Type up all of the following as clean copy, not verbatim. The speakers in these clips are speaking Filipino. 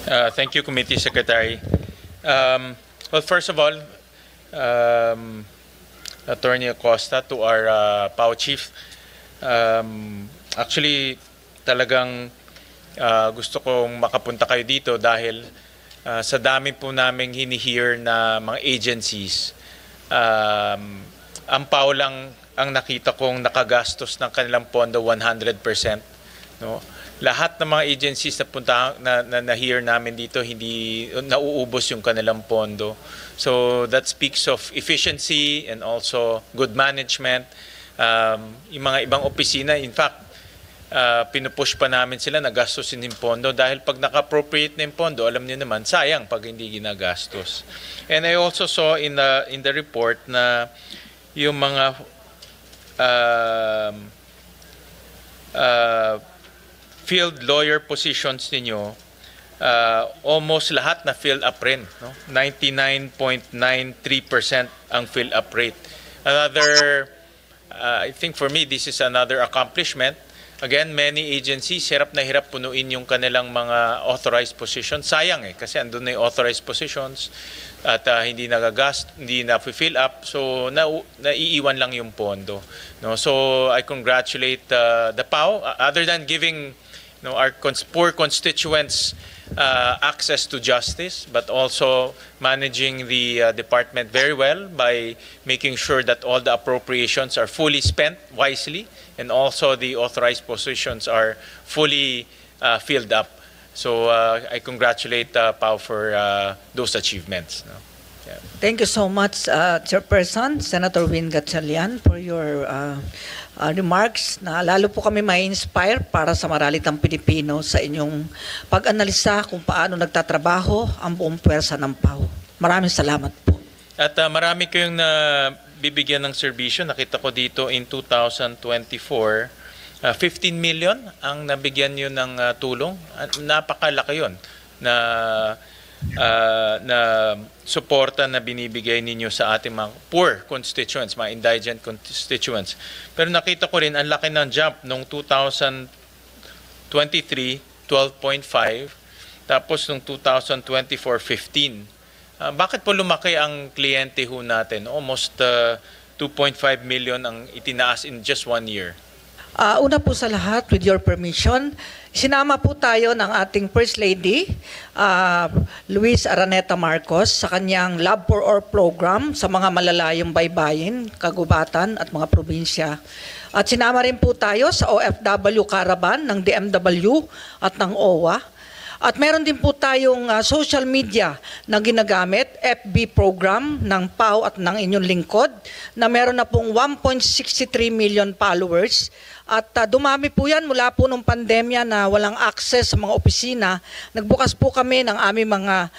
Thank you, Committee Secretary. Well, first of all, Attorney Acosta, to our PAO Chief, actually, talagang gusto kong makapunta kayo dito dahil sa dami po naming hinihear na mga agencies, ang PAO lang ang nakita kong nakagastos ng kanilang pondo 100%. No? Lahat ng mga agencies na punta na hear namin dito, hindi nauubos yung kanilang pondo. So that speaks of efficiency and also good management. Yung mga ibang opisina, in fact, pinupush pa namin sila na gastusin yung pondo dahil pag naka-appropriate na yung pondo, alam niyo naman, sayang pag hindi ginagastos. And I also saw in the report na yung mga field lawyer positions ninyo, almost lahat na fill up rin. No? 99.93% ang fill up rate. Another, I think for me, this is another accomplishment. Again, many agencies, hirap na hirap punuin yung kanilang mga authorized positions. Sayang kasi andun na yung authorized positions at hindi na-fill up. So, naiiwan lang yung pondo. No? So, I congratulate the PAO. Other than giving our poor constituents access to justice, but also managing the department very well by making sure that all the appropriations are fully spent wisely and also the authorized positions are fully filled up. So I congratulate PAO for those achievements. No? Yeah. Thank you so much, Chairperson, Senator Win Gatchalian, for your remarks na lalo po kami ma-inspire para sa maralitang Pilipino sa inyong pag-analisa kung paano nagtatrabaho ang buong pwersa ng PAO. Maraming salamat po. At marami kayong bibigyan ng serbisyo. Nakita ko dito in 2024, 15 million ang nabigyan nyo ng tulong. Napakalaki yun na suporta na binibigay ninyo sa ating mga poor constituents, mga indigent constituents. Pero nakita ko rin, ang laki ng jump noong 2023, 12.5, tapos noong 2024, 15. Bakit po lumaki ang kliyente ho natin? Almost 2.5 million ang itinaas in just 1 year. Una po sa lahat, with your permission, sinama po tayo ng ating First Lady, Luis Araneta Marcos, sa kanyang Love for All program sa mga malalayong baybayin, kagubatan at mga probinsya. At sinama rin po tayo sa OFW Caravan ng DMW at ng OWA. At meron din po tayong social media na ginagamit, FB program ng PAO at ng inyong lingkod, na meron na pong 1.63 million followers. At dumami po yan mula po nung pandemya na walang access sa mga opisina. Nagbukas po kami ng aming mga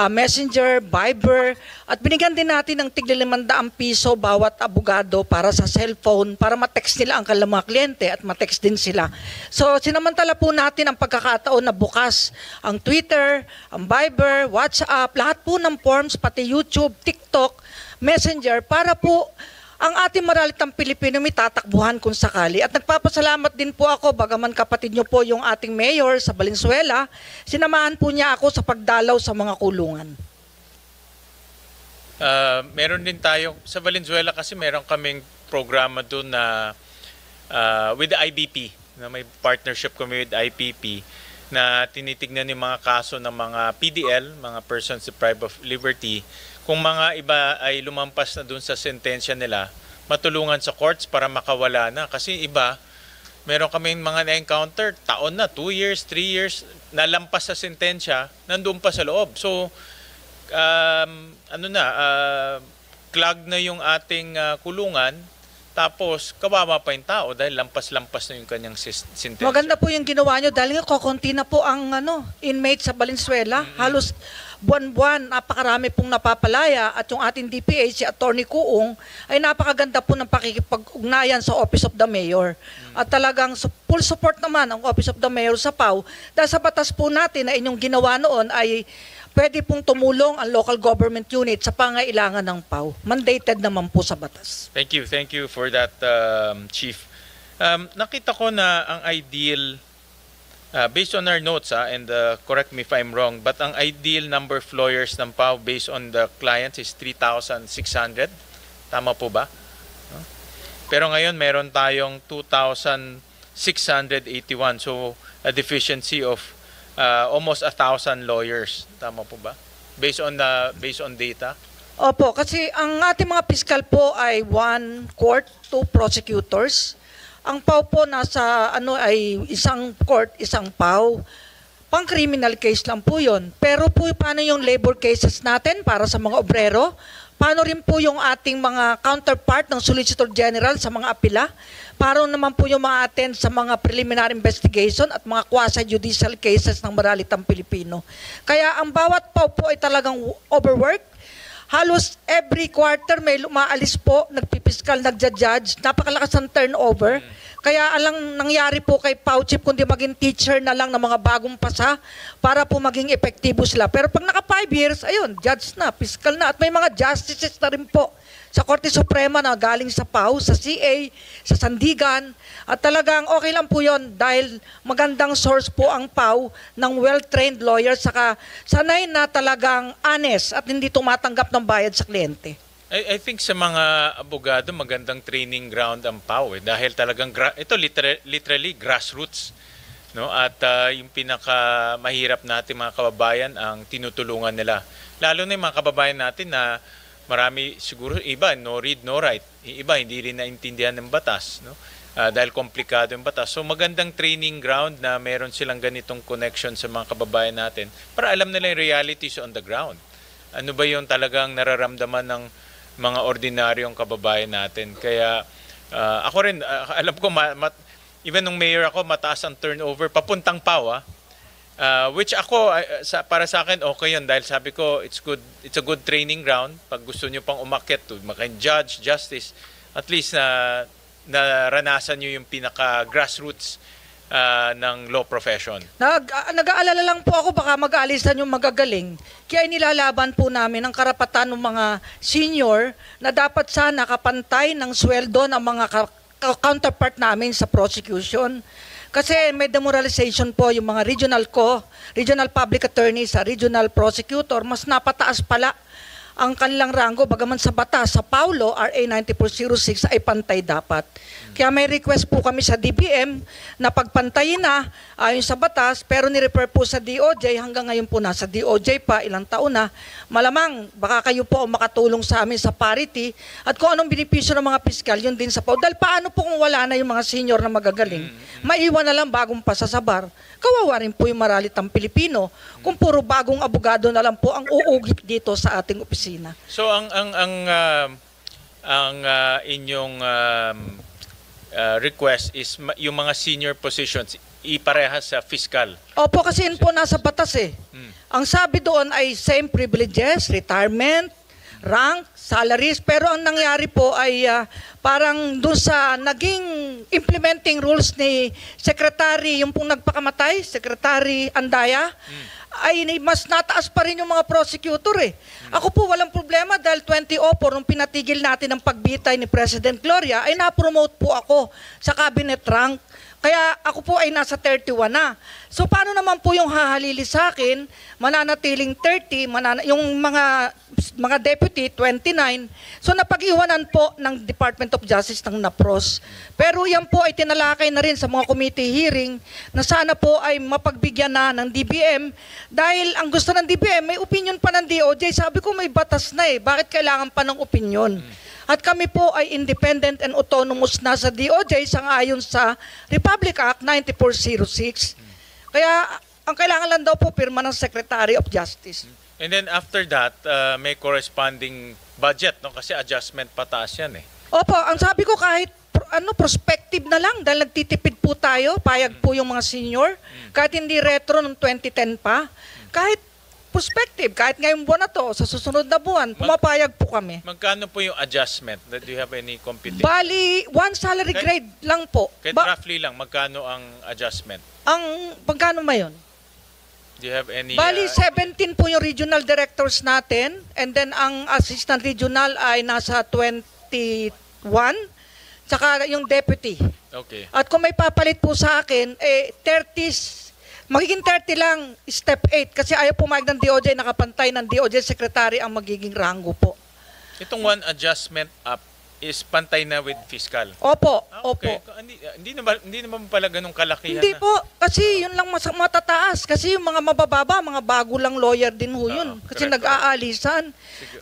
Messenger, Viber, at binigyan din natin ng tigli 500 piso bawat abogado para sa cellphone, para matext nila ang kanilang mga kliyente at matext din sila. So sinamantala po natin ang pagkakataon na bukas ang Twitter, ang Viber, WhatsApp, lahat po ng forms, pati YouTube, TikTok, Messenger, para po ang ating maralitang Pilipino may tatakbuhan kung sakali. At nagpapasalamat din po ako, bagaman kapatid nyo po yung ating mayor sa Valenzuela, sinamahan po niya ako sa pagdalaw sa mga kulungan. Meron din tayo, sa Valenzuela kasi meron kaming programa doon na with the IBP, na may partnership kami with IPP, na tinitignan yung mga kaso ng mga PDL, mga persons deprived of liberty. Kung mga iba ay lumampas na dun sa sentensya nila, matulungan sa courts para makawala na. Kasi iba, meron kaming mga na-encounter, taon na, 2 years, 3 years, nalampas sa sentensya, nandun pa sa loob. So, clog na yung ating kulungan, tapos kawawa pa yung tao dahil lampas-lampas na yung kanyang sentensya. Maganda po yung ginawa nyo dahil nga kokonti na po ang inmate sa Valenzuela. Halos buwan-buwan, napakarami pong napapalaya, at yung ating DPH, si Attorney Kuong, ay napakaganda po ng pakikipag-ugnayan sa Office of the Mayor. At talagang full support naman ang Office of the Mayor sa PAO. Dahil sa batas po natin na inyong ginawa noon ay pwede pong tumulong ang local government unit sa pangailangan ng PAO. Mandated naman po sa batas. Thank you for that, Chief. Nakita ko na ang ideal Based on our notes, and correct me if I'm wrong, but ang ideal number of lawyers ng PAO based on the clients is 3,600. Tama po ba? No? Pero ngayon meron tayong 2,681. So a deficiency of almost 1,000 lawyers. Tama po ba? Based on data. Opo, kasi ang ating mga piskal po ay 1 court, 2 prosecutors. Ang PAO po nasa ay isang court, isang PAO. Pang criminal case lang po 'yon. Pero po paano yung labor cases natin para sa mga obrero? Paano rin po yung ating mga counterpart ng Solicitor General sa mga apila? Paano naman po yung mga attend sa mga preliminary investigation at mga quasi-judicial cases ng maralitang Pilipino? Kaya ang bawat PAO po ay talagang overwork. Halos every quarter may lumaalis po, nagpipiskal, nagja-judge, napakalakas ng turnover. Kaya alang nangyari po kay PAO Chief kundi maging teacher na lang ng mga bagong pasa para po maging epektibo sila. Pero pag naka 5 years, ayun, judge na, piskal na. At may mga justices na rin po sa Korte Suprema na galing sa PAO, sa CA, sa Sandigan. At talagang okay lang po yon dahil magandang source po ang PAO ng well-trained lawyers saka sanay na talagang honest at hindi tumatanggap ng bayad sa kliyente. I think sa mga abogado magandang training ground ang PAO dahil talagang ito literally grassroots, no? At yung pinaka mahirap natin mga kababayan ang tinutulungan nila. Lalo na yung mga kababayan natin na marami siguro iba no read no write, iba hindi rin naintindihan ng batas, no? Dahil komplikado yung batas. So magandang training ground na meron silang ganitong connection sa mga kababayan natin para alam nila yung realities on the ground. Ano ba yung talagang nararamdaman ng mga ordinaryong kababayan natin. Kaya ako rin alam ko even nung mayor ako mataas ang turnover papuntang PAO, which ako para sa akin okay yun dahil sabi ko it's a good training ground pag gusto niyo pang umakyat to maging judge, justice, at least naranasan niyo yung pinaka grassroots ng law profession. Nag-aalala lang po ako baka mag-aalisan yung magagaling. Kaya nilalaban po namin ang karapatan ng mga senior na dapat sana kapantay ng sweldo ng mga counterpart namin sa prosecution. Kasi may demoralization po yung mga regional public attorney sa regional prosecutor, mas napataas pala ang kanilang ranggo bagaman sa batas sa Paulo RA 9406 ay pantay dapat. Kaya may request po kami sa DBM na pagpantayin na ayon sa batas pero ni-refer po sa DOJ hanggang ngayon po nasa DOJ pa ilang taon na. Malamang baka kayo po ang makatulong sa amin sa parity at kung anong benepisyo ng mga piskal yun din sa PAO. Dahil paano po kung wala na yung mga senior na magagaling? Maiwan na lang bagong pasasabar. Kawawa rin po yung maralitang Pilipino kung puro bagong abogado na lang po ang uugit dito sa ating opisina. So ang inyong request is yung mga senior positions iparehas sa fiscal. Opo, kasi yun po nasa batas eh. Ang sabi doon ay same privileges, retirement, rank, salaries, pero ang nangyari po ay parang doon sa naging implementing rules ni Secretary, yung pong nagpakamatay, Secretary Andaya, ay mas nataas pa rin yung mga prosecutor eh. Ako po walang problema dahil 2004 nung pinatigil natin ang pagbitay ni President Gloria ay na-promote po ako sa cabinet rank. Kaya ako po ay nasa 31 na. So paano naman po yung hahalili sa akin, mananatiling 30, yung mga deputy 29. So napag-iwanan po ng Department of Justice ng NAPROS. Pero yan po ay tinalakay na rin sa mga committee hearing na sana po ay mapagbigyan na ng DBM dahil ang gusto ng DBM may opinion pa ng DOJ. Sabi ko may batas na eh. Bakit kailangan pa ng opinion? At kami po ay independent and autonomous na sa DOJ sangayon sa Republic Act 9406. Kaya ang kailangan lang daw po pirma ng Secretary of Justice. And then after that, may corresponding budget, no? Kasi adjustment pataas yan eh. Opo, ang sabi ko kahit prospective na lang dahil nagtitipid po tayo, payag po yung mga senior, kahit hindi retro noong 2010 pa, kahit prospective, kahit ngayong buwan na to, sa susunod na buwan, pumapayag po kami. Magkano po yung adjustment? Do you have any computation? Bali, one salary grade lang po. Kahit roughly lang, magkano ang adjustment? Magkano ba yun? Do you have any... Bali, 17 po yung regional directors natin, and then ang assistant regional ay nasa 21, tsaka yung deputy. Okay. At kung may papalit po sa akin, 30 Magiging 30 lang, step 8, kasi ayaw pumayag ng DOJ, nakapantay ng DOJ Secretary ang magiging rango po. Itong one adjustment up is pantay na with fiscal. Opo, Okay. opo. Hindi naman pala ganun kalakihan Hindi na. po, kasi yun lang matataas. Kasi yung mga mabababa, mga bago lang lawyer din ho yun. Kasi correct, nag-aalisan.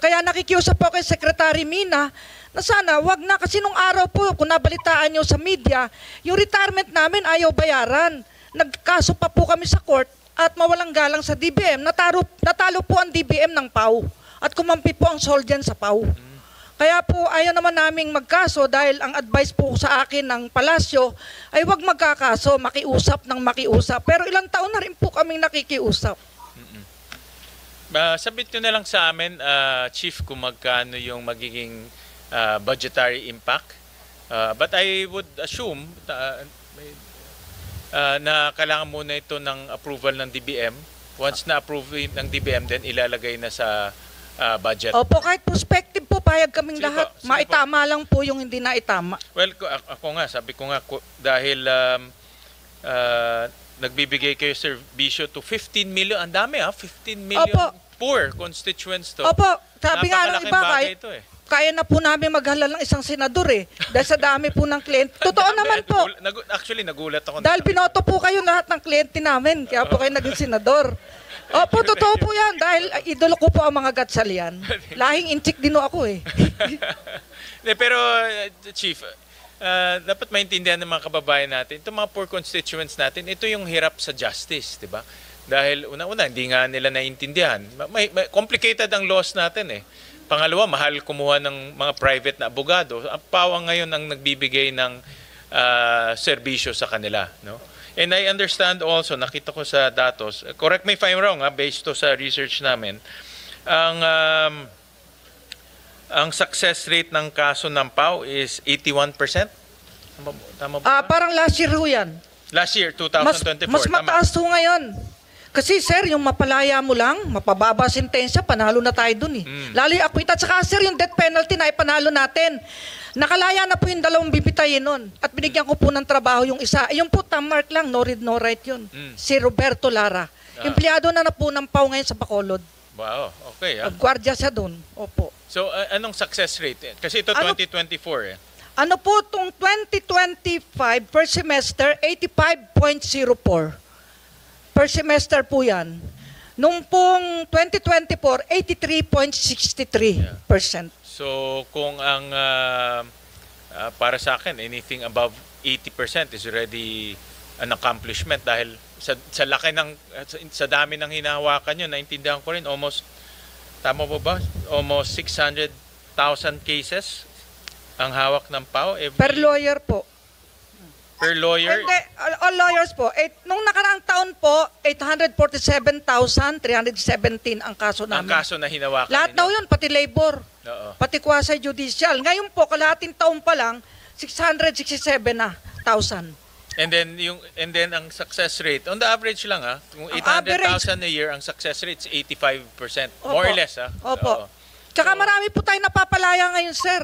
Kaya nakikiusap po kay Secretary Mina na sana wag na. Kasi nung araw po, kung nabalitaan nyo sa media, yung retirement namin ayaw bayaran. Nagkaso pa po kami sa court at mawalang galang sa DBM. Natalo po ang DBM ng PAW. At kumampi po ang Solgen sa PAW. Kaya po ayaw naman naming magkaso dahil ang advice po sa akin ng palasyo ay wag magkakaso, makiusap ng makiusap. Pero ilang taon na rin po kaming nakikiusap. Sabit nyo na lang sa amin, Chief, kung magkano yung magiging budgetary impact. But I would assume na kailangan muna ito ng approval ng DBM. Once na-approve ng DBM, then ilalagay na sa budget. Opo, kahit prospective po, payag kaming Sige lahat. po, sige Maitama lang po yung hindi naitama. Well, sabi ko nga, dahil nagbibigay kayo serbisyo to 15 million, ang dami 15 million Opo. poor constituents to. Opo, sabi nga ng Napakalaking iba, bagay ito eh. kaya na po namin maghalal ng isang senador eh. Dahil sa dami po ng kliyente. Totoo naman po. Actually, nagulat ako. Dahil binoto po kayo lahat ng kliyente namin. Kaya po kayo naging senador. Opo, totoo po yan. Dahil idolo ko po ang mga gatsalian. Lahing inchik din ako eh. Pero, Chief, dapat maintindihan ng mga kababayan natin, itong mga poor constituents natin, ito yung hirap sa justice, di ba? Dahil una-una, hindi nga nila naiintindihan. May complicated ang laws natin eh. Pangalawa, mahal kumuha ng mga private na abogado. Ang PAW ngayon ang nagbibigay ng serbisyo sa kanila, no? And I understand also, nakita ko sa datos, correct me if I'm wrong, based to sa research namin, ang success rate ng kaso ng PAW is 81%. Tama ba? Parang last year ho yan. Last year, 2024. Mas tama. mataas ho ngayon. Kasi sir, yung mapalaya mo lang, mapababa sentensya, panalo na tayo dun eh. Lalo yung acquittal. Tsaka sir, yung death penalty na ipanalo natin. Nakalaya na po yung 2 bibitayin nun. At binigyan ko po ng trabaho yung isa. Yung po, tamark lang, no read, no write yun. Si Roberto Lara. Empleyado na po ng PAW ngayon sa Bacolod. Wow, okay. Gwardiya siya dun. Opo. So, anong success rate? Kasi ito Ano? 2024 eh. Ano po itong 2025 per semester, 85.04. Per semester po yan. Nung pong 2024, 83.63%. So, kung ang para sa akin, anything above 80% is already an accomplishment dahil sa laki ng sa dami ng hinahawakan nyo, naintindihan ko rin almost, tama po ba? Almost 600,000 cases ang hawak ng PAW Per lawyer po. per lawyer. Hindi, all lawyers po. Nung nakaraang taon po, 847,317 ang kaso Ang namin. kaso na hinawakan Lahat ninyo. daw yun, pati labor, Oo. pati quasi judicial. Ngayon po, kalahating taon pa lang, 667,000. And then ang success rate, on the average lang kung Ang 800,000 a year, ang success rate is 85%. More or less Opo. Oo. Tsaka marami po tayo napapalaya ngayon, sir.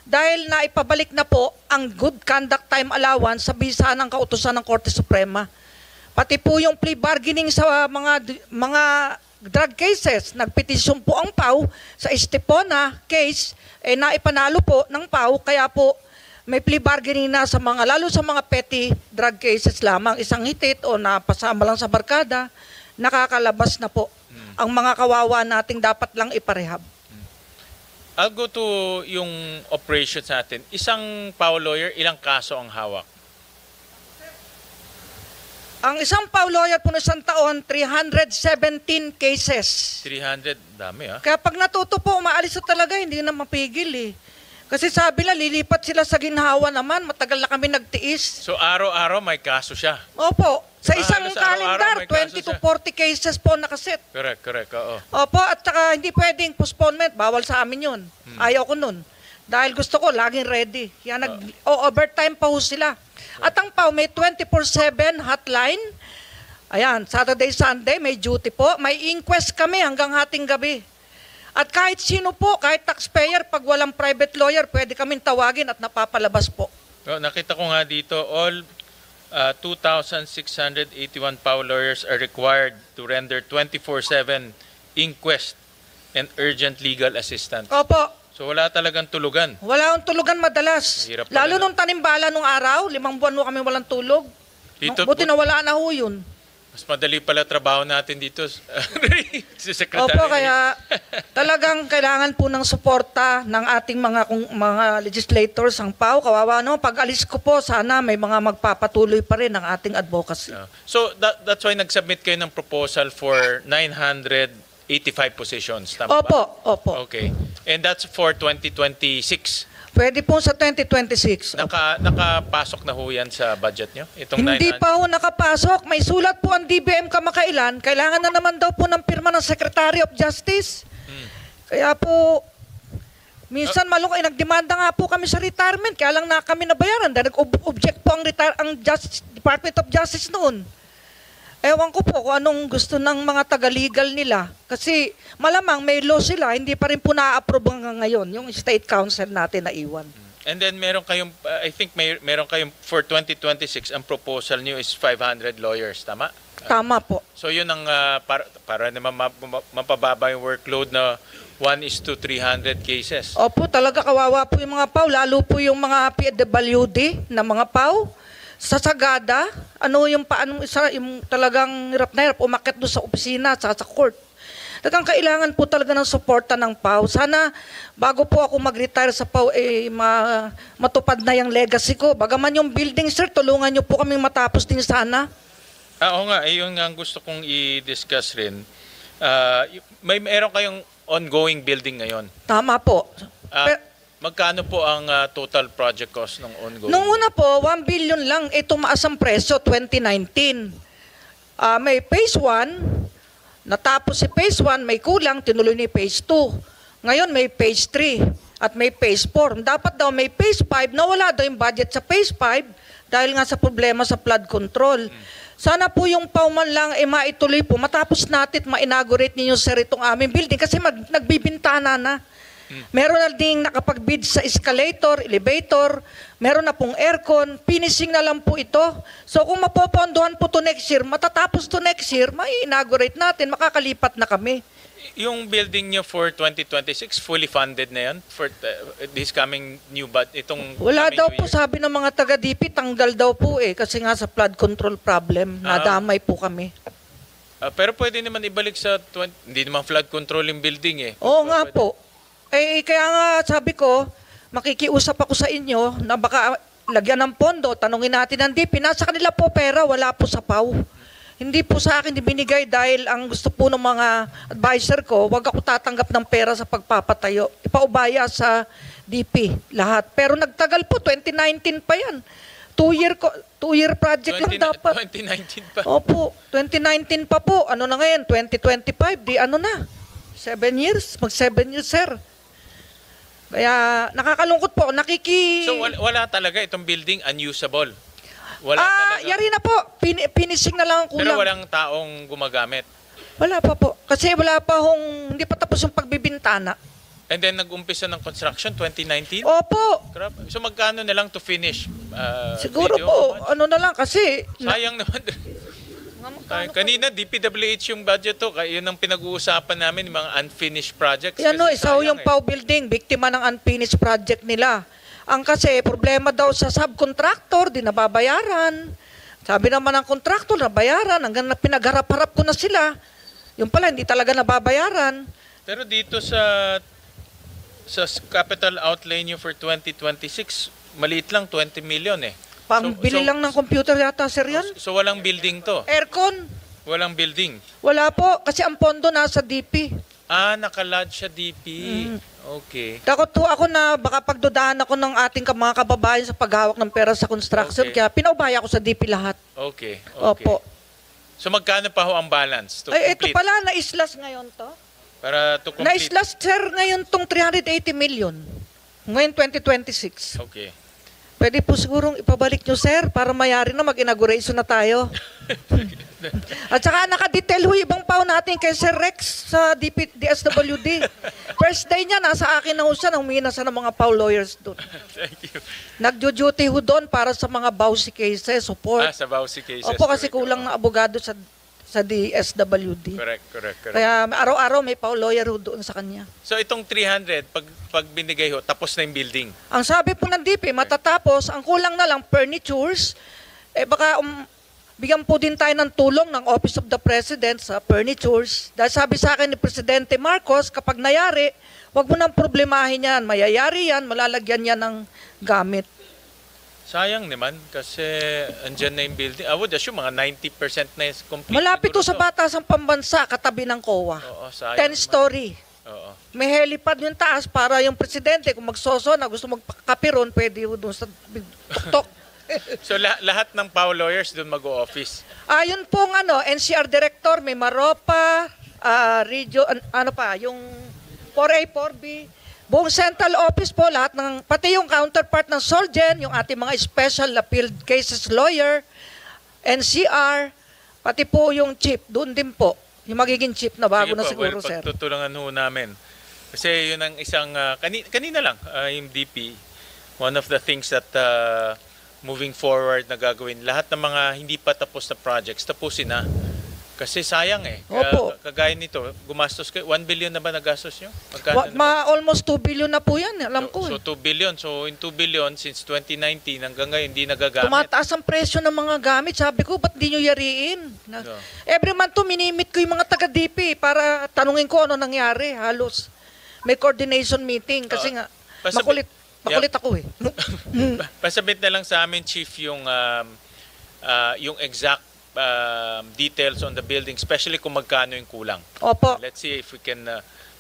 Dahil naipabalik na po ang good conduct time allowance sa bisa ng kautusan ng Korte Suprema. Pati po yung plea bargaining sa mga drug cases. Nagpetisyon po ang PAW sa Estepona case, naipanalo po ng PAW, kaya po may plea bargaining na sa lalo sa mga petty drug cases lamang. Isang hitit o napasama lang sa barkada, nakakalabas na po ang mga kawawa nating dapat lang iparehab. I'll go to yung operations natin. Isang PAW lawyer, ilang kaso ang hawak? Ang isang PAW lawyer po na isang taon, 317 cases. 300, dami Kaya pag natuto po, umaalis na talaga, hindi na mapigil eh. Kasi sabi nila, lilipat sila sa ginhawa naman, matagal na kami nagtiis. So araw-araw may kaso siya. Opo, sa isang Halos araw-araw calendar, may kaso 20 to siya. 40 cases po nakaset. Correct, oo. Opo, at saka hindi pwedeng postponement, bawal sa amin yun. Ayaw ko nun. Dahil gusto ko, laging ready. Kaya overtime pa ho sila. At ang PAW, may 24/7 hotline. Ayan, Saturday, Sunday, may duty po. May inquest kami hanggang hating gabi. At kahit sino po, kahit taxpayer, pag walang private lawyer, pwede kaming tawagin at napapalabas po. Nakita ko nga dito, all 2,681 PAO lawyers are required to render 24/7 inquest and urgent legal assistance. Opo, So wala talagang tulugan. wala akong tulugan madalas. Hirap pala Lalo na. nung tanimbala nung araw, 5 buwan mo kami walang tulog. Dito Buti po- na wala na ho yun. Mas madali pala trabaho natin dito si Secretary. Opo, kaya talagang kailangan po ng suporta ng ating mga legislators, ang PAO. Kawawa no, pag alis ko po, sana may mga magpapatuloy pa rin ng ating advocacy. So that's why nag-submit kayo ng proposal for 985 positions. Tama ba? Opo. Okay. And that's for 2026. Pwede po sa 2026. Nakapasok na ho yan sa budget nyo? Itong Hindi 900? pa ho nakapasok. May sulat po ang DBM kamakailan. Kailangan na naman daw po ng pirma ng Secretary of Justice. Kaya po, minsan malungkot, nagdemanda nga po kami sa retirement. Kaya lang na kami nabayaran. Dahil nag-object po ang Department of Justice noon. Ewan ko po kung anong gusto ng mga taga-legal nila. Kasi malamang may law sila, hindi pa rin po na-approve hanggang ngayon, yung State Council natin na iwan. And then meron kayong, I think meron kayong for 2026, ang proposal nyo is 500 lawyers, tama? Tama po. So yun ang, para naman mapababa yung workload na 1:300 cases. Opo, talaga kawawa po yung mga PAW, lalo po yung mga PWD na mga PAW. Sa Sagada, yung talagang hirap na hirap, umakyat doon sa opisina, sa court. Talagang kailangan po talaga ng suporta ng PAW. Sana, bago po ako mag-retire sa PAW, matupad na yung legacy ko. Bagaman yung building, sir, tulungan niyo po kaming matapos din sana. Oo nga, yun nga ang gusto kong i-discuss rin. Meron kayong ongoing building ngayon. Tama po. Magkano po ang total project cost ng ongoing? Nung una po, 1 billion lang, tumaas ang presyo, 2019. May phase 1, natapos si phase 1, may kulang, tinuloy ni phase 2. Ngayon may phase 3 at may phase 4. Dapat daw may phase 5, nawala daw yung budget sa phase 5 dahil nga sa problema sa flood control. Sana po yung pauman lang maituloy po, matapos natin ma-inaugurate ninyo sir itong aming building kasi nagbibintana na. Meron na ding nakapag-bid sa escalator, elevator, meron na pong aircon, finishing na lang po ito. So kung mapopondohan po to next year, matatapos to next year, mai-inaugurate natin, makakalipat na kami. Yung building nyo for 2026, fully funded na yan? For this coming new itong Wala coming daw new po, year? sabi ng mga taga-DP, tanggal daw po kasi nga sa flood control problem, nadamay po kami. Pero pwede naman ibalik sa, hindi naman flood control yung building eh. Oo nga po. Kaya nga sabi ko, makikiusap ako sa inyo na baka lagyan ng pondo, tanungin natin ang DP, nasa kanila po pera, wala po sa PAW. Hindi po sa akin binigay dahil ang gusto po ng mga advisor ko, wag ako tatanggap ng pera sa pagpapatayo. Ipaubaya sa DP lahat. Pero nagtagal po, 2019 pa yan. 2-year project lang dapat. 2019 pa. Opo, 2019 pa po. Ano na ngayon? 2025, di ano na? 7 years? Mag 7 years, sir. Kaya nakakalungkot po. So wala talaga itong building unusable? Wala talaga? Yari na po. Finishing na lang ang kulang. Pero walang taong gumagamit? Wala pa po. Kasi wala pa hindi pa tapos yung pagbibintana. And then nag-umpisa ng construction 2019? Opo. Grabe. So magkano na lang to finish? Siguro Video? po, ano na lang kasi. Sayang naman. Kanina, DPWH yung budget to. Kaya yun ang pinag-uusapan namin, yung mga unfinished projects. Yan o, Kasi isa ho sayang yung PAW building, biktima ng unfinished project nila. Ang kasi, problema daw sa subcontractor, di nababayaran. Sabi naman ng contractor, nabayaran. Hanggang pinagharap-harap ko na sila. Yung pala, hindi talaga nababayaran. Pero dito sa capital outlay nyo for 2026, maliit lang, 20 million eh. Pambili lang ng computer yata, sir, yan? So walang building to? Aircon? Walang building? Wala po, kasi ang pondo nasa DP. Nakalodge sa DP. Okay. Takot po ako na baka pagdudahan ako ng ating mga kababayan sa paghawak ng pera sa construction, Okay. kaya pinaubaya ko sa DP lahat. Okay. Opo. So magkano pa ho ang balance to Ito complete? pala, na-islas ngayon to. Para to complete? Na-islas, sir, ngayon tong 380 million. Ngayon 2026. Okay. Pwede po sigurong ipabalik nyo, sir, para mayari na mag-inauguration na tayo. At saka nakadetail ho ibang pao natin kay Sir Rex sa DSWD. First day niya, nasa akin na ho siya, humina siya ng mga pao lawyers doon. Thank you. Nagjo-duty ho doon para sa mga BAUSI cases, support. Sa Bausi cases. Opo, kasi correct. kulang na abogado sa DSWD. Correct. Kaya araw-araw may pao lawyer ho doon sa kanya. So itong 300, pag binigay ho, tapos na yung building. Ang sabi po ng DP, matatapos, ang kulang na lang furnitures, baka bigyan po din tayo ng tulong ng Office of the President sa furnitures. Dahil sabi sa akin ni Presidente Marcos, kapag nayari, wag mo nang problemahin yan. Mayayari yan, malalagyan yan ng gamit. Sayang naman kasi andyan na yung building. I would assume mga 90% na is complete. Malapit to siguro sa Batasang Pambansa, katabi ng COA. Oo, sayang 10 story. Oo. May helipad yung taas para yung presidente, kung magsoso na gusto magkapiron, pwede yun doon sa tuktok. So lahat ng PAO lawyers doon mag-o-office. Yun pong NCR Director, may Maropa, yung 4A, 4B, buong central office po, lahat pati yung counterpart ng Solgen, yung ating mga special appeal cases lawyer, NCR, pati po yung chief, doon din po. Yung magiging chief na bago Sige na po, siguro, sir. pagtutulungan ho namin. Kasi yun ang isang, kanina lang, yung DP, one of the things that moving forward na gagawin, lahat ng mga hindi pa tapos na projects, tapusin na. Kasi sayang Opo. Kagaya nito, gumastos kayo, 1 billion na ba nagastos nyo? Magkano na ba? Almost 2 billion na po yan, alam ko. So 2 billion. So in 2 billion, since 2019, hanggang ngayon, hindi nagagamit. Tumataas ang presyo ng mga gamit. Sabi ko, ba't di nyo yariin? No. Every month to, minimit ko yung mga taga-DP para tanungin ko ano nangyari. Halos may coordination meeting kasi nga makulit ako eh. Pasabit na lang sa amin, Chief, yung exact details on the building, especially kung magkano yung kulang. Opo. Let's see if we can,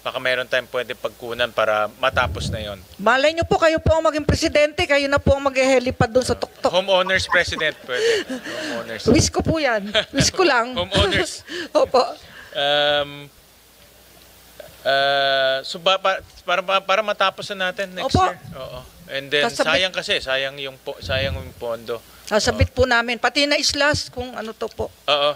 baka mayroon tayong pwede pagkunan para matapos na yon. Malay nyo po, kayo po ang maging presidente, kayo na po ang mag-helipad doon sa tuktok. Homeowners president, pwede. Homeowners. Wish ko po yan. Wish ko lang. Homeowners. Opo. So para matapos na natin next Opo. year. Oo. And then sayang yung pondo. Sasabit po namin. Pati na islas kung ano to po. Oo.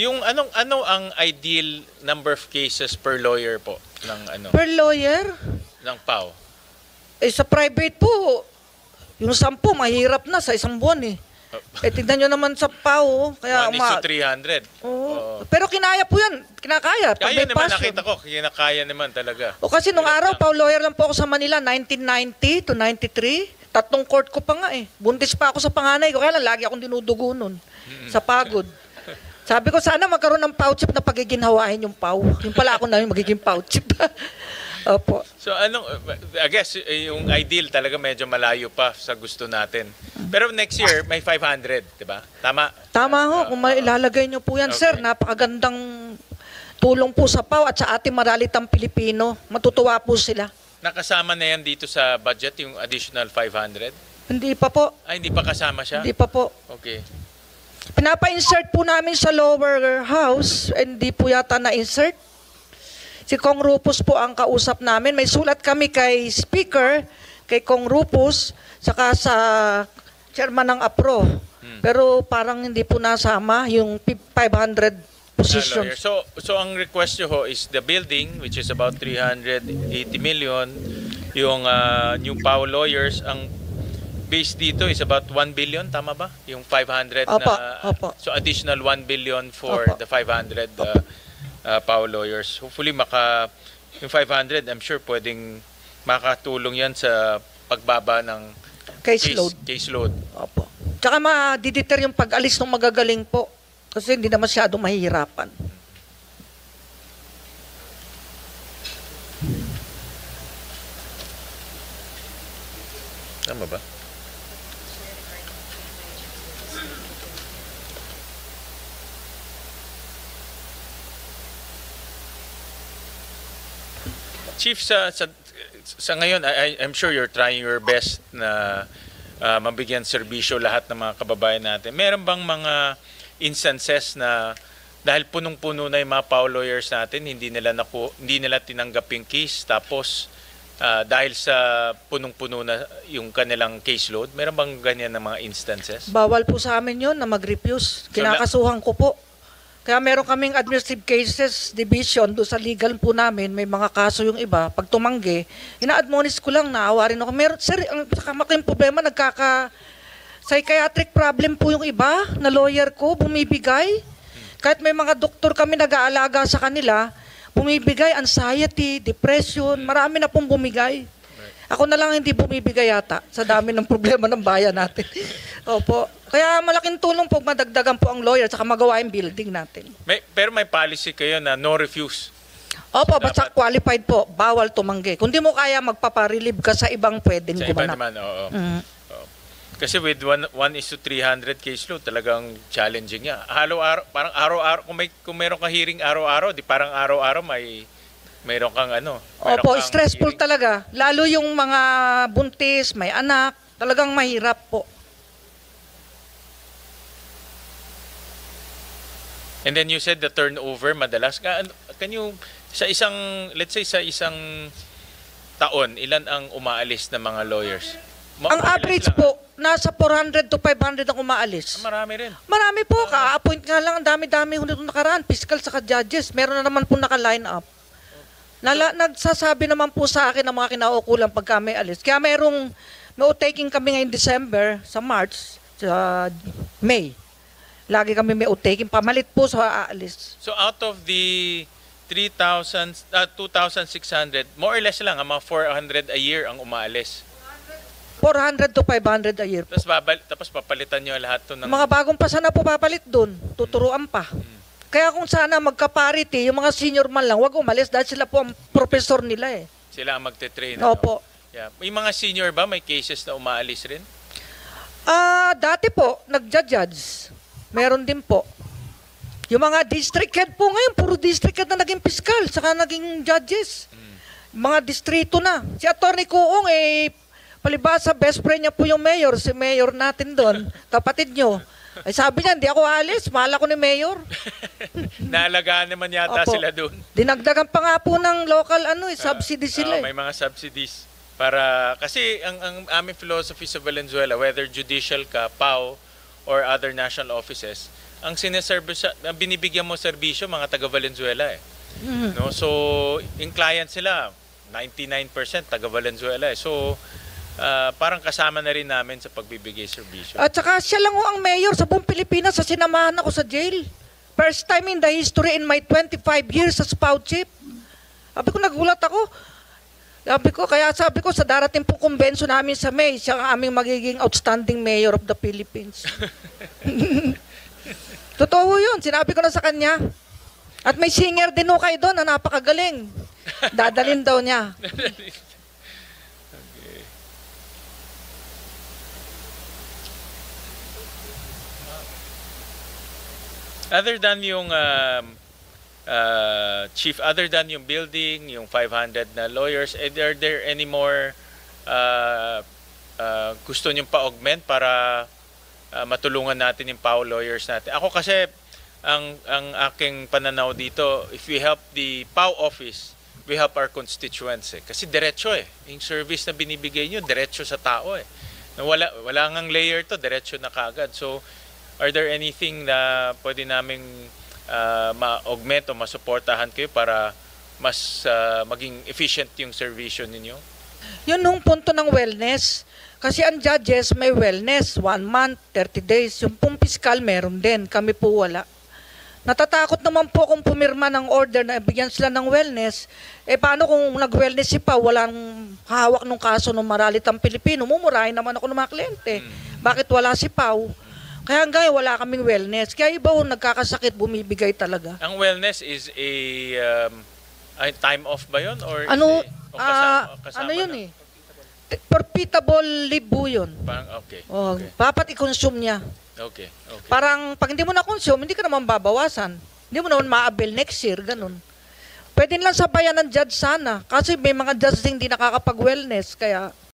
Yung ano ang ideal number of cases per lawyer po ng Per lawyer? ng PAO? Sa private po, yung 10 mahirap na sa isang buwan eh. Tignan nyo naman sa PAO. Kaya 1:300. Oo. Pero kinaya po yan. Kinakaya. Pag Kaya may naman passion. nakita ko, kinakaya naman talaga. O kasi nung araw, PAO lawyer lang po ako sa Manila, 1990 to 93. 3 court ko pa nga eh. Buntis pa ako sa panganay ko. Kaya lang, lagi akong dinudugo nun. Sa pagod. Sabi ko, sana magkaroon ng PAO chief na pagiginhawain yung PAO. Yung pala ako na yung magiging PAO chief. Opo. So I guess yung ideal talaga medyo malayo pa sa gusto natin. Pero next year may 500, 'di ba? Tama. Tama ho, kung mailalagay nyo po yan, Okay. sir. Napakagandang tulong po sa PAO at sa ating maralitang Pilipino. Matutuwa po sila. Nakasama na yan dito sa budget yung additional 500? Hindi pa po. Ay, hindi pa kasama siya? Hindi pa po. Okay. Pinapa-insert po namin sa lower house, hindi po yata na-insert. Si Kong Rupus po ang kausap namin. May sulat kami kay Speaker, kay Kong Rupus, saka sa chairman ng APRO. Pero parang hindi po nasama yung 500 positions. So ang request nyo ho is the building, which is about 380 million. Yung new PAO lawyers, ang base dito is about 1 billion, tama ba? Yung 500 Opo, na, opo. so additional 1 billion for Opo. the 500 PAO lawyers. Hopefully yung 500, I'm sure pwedeng makatulong yan sa pagbaba ng caseload. Opo. Tsaka ma-deter yung pag-alis ng magagaling po. Kasi hindi na masyado mahihirapan. Tama ba? Chief, sa ngayon, I'm sure you're trying your best na mabigyan serbisyo lahat ng mga kababayan natin. Meron bang mga instances na dahil punong-puno na yung mga PAO lawyers natin, hindi nila tinanggap yung case, tapos dahil sa punong-puno na yung kanilang caseload? Meron bang ganyan na mga instances? Bawal po sa amin yun na mag-refuse. Kinakasuhan ko po. Kaya meron kaming administrative cases division doon sa legal po namin. May mga kaso yung iba. Pag tumanggi, ina-admonish ko lang, naawa rin ako. Meron, sir, ang makakamaking problema, psychiatric problem po yung iba na lawyer ko, bumibigay. Kahit may mga doktor kami nag-aalaga sa kanila, bumibigay, anxiety, depression, marami na pong bumigay. Ako na lang hindi bumibigay yata sa dami ng problema ng bayan natin. Opo. Kaya malaking tulong po madagdagan po ang lawyer at magawa yung building natin. Pero may policy kayo na no refuse. Opo, basta qualified po, bawal tumanggi. Kung di mo kaya magpaparelieve ka sa ibang pwedeng Sa iba gumanap. naman, oo. Oo. Kasi with 1:300 caseload, talagang challenging niya. Parang araw-araw, kung meron kang hearing araw-araw, di parang araw-araw mayroon kang ano. Opo, stressful talaga. Lalo yung mga buntis, may anak, talagang mahirap po. And then you said the turnover madalas. Can you, let's say sa isang taon, ilan ang umaalis na mga lawyers? Ang average po, nasa 400 to 500 ang umaalis. Marami rin. Marami po, ka-appoint nga lang, ang dami-dami nung nakaraan, fiscal sa judges. Meron na naman po naka-line up. Nagsasabi naman po sa akin ng mga kinaukulan pagka may alis. Kaya may taking kami ngayong December, sa March, sa May. Lagi kami may taking, pamalit po sa aalis. So out of the 2,600, more or less lang, mga 400 a year ang umaalis. 400 to 500 a year po. Tapos papalitan nyo lahat to ng... Mga bagong pasa na po papalit doon. Tuturuan pa. Kaya kung sana magka-parity, yung mga senior man lang, wag umalis dahil sila po ang professor nila eh. Sila ang magte-train. Opo. Yeah. May mga senior ba? May cases na umaalis rin? Dati po, nagja-judge. Meron din po. Yung mga district head po ngayon, puro district head na naging piskal, saka naging judges. Mga distrito na. Si Atty. Kuong palibasa, best friend niya po yung mayor, si mayor natin doon, kapatid nyo. Ay sabi niya, hindi ako alis, mahal ako ni mayor. Naalagaan naman yata Opo. sila doon. Dinagdagan pa nga po ng local subsidy sila. May mga subsidies. Kasi ang aming philosophy sa Valenzuela, whether judicial ka, PAO, or other national offices, ang binibigyan mo serbisyo, mga taga Valenzuela eh. No? So, yung client sila, 99% taga Valenzuela eh. So, parang kasama na rin namin sa pagbibigay serbisyo. At saka siya lang ang mayor sa buong Pilipinas sa sinamahan ako sa jail. First time in the history in my 25 years as PAO chief. Sabi ko, nagulat ako. Sabi ko, sa darating pong konbensyon namin sa May, siya ang aming magiging outstanding mayor of the Philippines. Totoo yun, sinabi ko na sa kanya. At may singer din kayo doon na napakagaling. Dadalin daw niya. Other than yung chief, other than yung building, yung 500 na lawyers, are there any more gusto nyong pa-augment para matulungan natin yung PAO lawyers natin? Ako kasi, ang aking pananaw dito, if we help the PAO office, we help our constituents eh. Kasi diretso eh. Yung service na binibigay nyo, diretso sa tao eh. Wala ngang layer to, diretso na kagad. So, are there anything na pwede naming ma-augment o masuportahan kayo para mas maging efficient yung servisyo ninyo? Yun yung punto ng wellness. Kasi ang judges may wellness, 1 month, 30 days. Yung pong fiscal meron din, kami po wala. Natatakot naman po kung pumirma ng order na bigyan sila ng wellness. Paano kung nag-wellness si Pao, walang hawak ng kaso ng maralitang Pilipino, mumurahin naman ako ng mga kliyente. Bakit wala si Pao? Kaya hanggang wala kaming wellness. Kaya iba nagkakasakit, bumibigay talaga. Ang wellness is a time off ba yun? Or ano yun eh? Profitable leave po yun. Okay. Dapat i-consume niya. Okay. Parang pag hindi mo na-consume, hindi ka naman babawasan. Hindi mo naman ma-avail next year, ganun. Pwede lang sabayan ng judge sana. Kasi may mga judge hindi nakakapag-wellness. Kaya